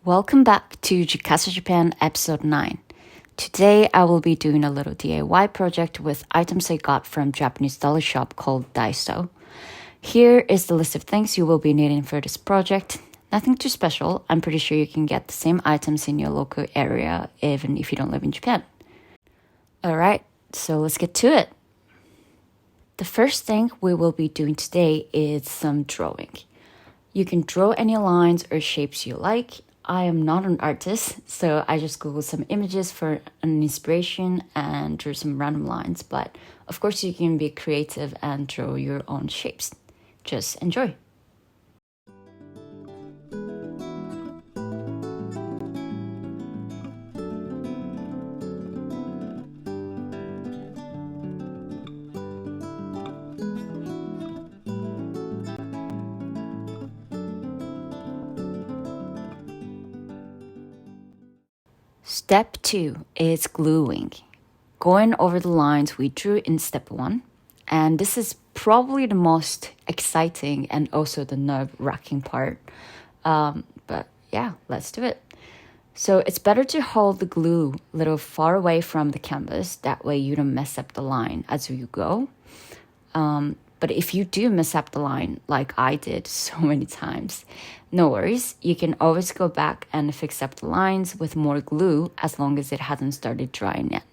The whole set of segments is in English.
Welcome back to Jikasu Japan episode 9. Today I will be doing a little DIY project with items I got from Japanese dollar shop called DAISO. Here is the list of things you will be needing for this project. Nothing too special. I'm pretty sure you can get the same items in your local area even if you don't live in Japan. Alright, so let's get to it. The first thing we will be doing today is some drawing. You can draw any lines or shapes you like. I am not an artist, so I just googled some images for an inspiration and drew some random lines. But of course you can be creative and draw your own shapes. Just enjoy. Step 2 is gluing. Going over the lines we drew in step 1. And this is probably the most exciting and also the nerve-wracking part. But yeah, let's do it. So it's better to hold the glue a little far away from the canvas. That way you don't mess up the line as you go. But if you do mess up the line, like I did so many times, no worries. You can always go back and fix up the lines with more glue as long as it hasn't started drying yet.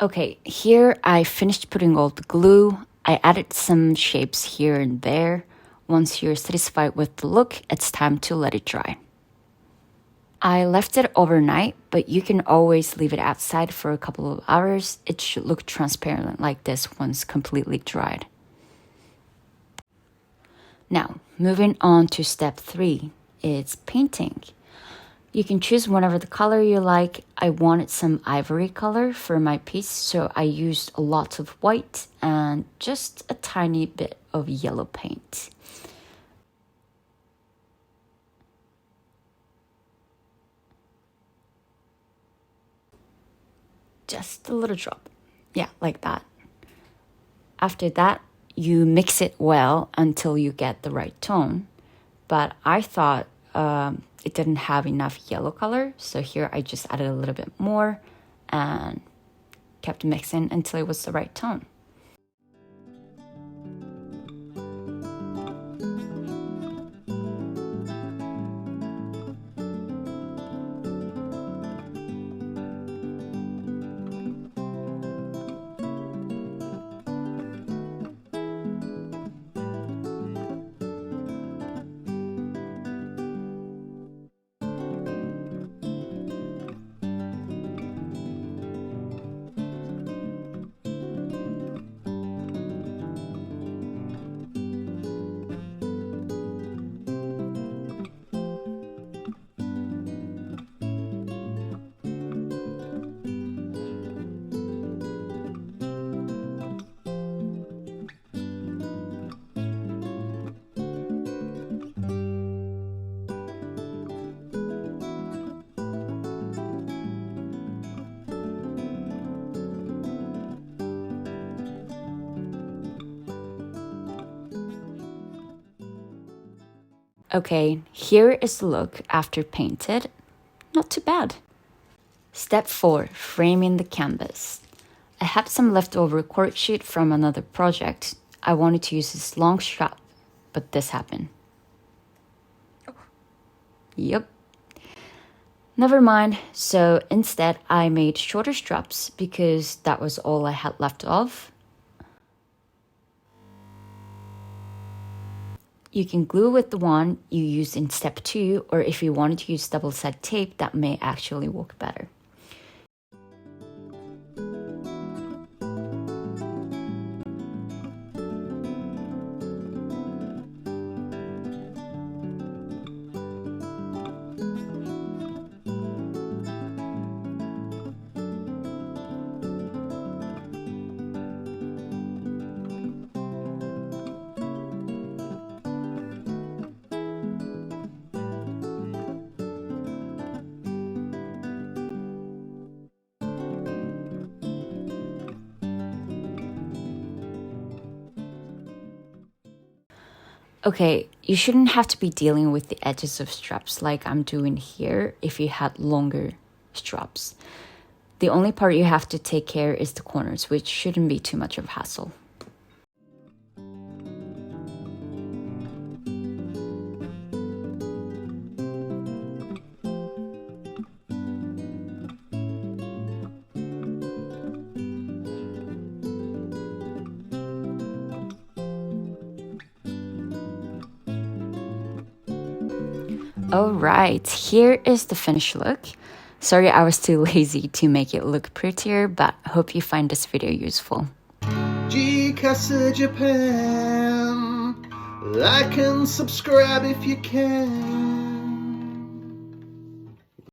Okay, here I finished putting all the glue. I added some shapes here and there. Once you're satisfied with the look, it's time to let it dry. I left it overnight, but you can always leave it outside for a couple of hours. It should look transparent like this once completely dried. Now, moving on to step 3, it's painting. You can choose whatever the color you like. I wanted some ivory color for my piece, so I used a lot of white and just a tiny bit of yellow paint. Just a little drop. Yeah, like that. After that, you mix it well until you get the right tone. But I thought it didn't have enough yellow color, so here I just added a little bit more and kept mixing until it was the right tone. Okay, here is the look after painted. Not too bad. Step 4, framing the canvas. I had some leftover cord sheet from another project. I wanted to use this long strap, but this happened. Yep. Never mind, so instead I made shorter straps because that was all I had left of. You can glue with the one you used in step 2, or if you wanted to use double-sided tape, that may actually work better. Okay, you shouldn't have to be dealing with the edges of straps like I'm doing here if you had longer straps. The only part you have to take care is the corners, which shouldn't be too much of a hassle. Alright, here is the finished look. Sorry I was too lazy to make it look prettier, but hope you find this video useful. DAISO Japan, like and subscribe if you can.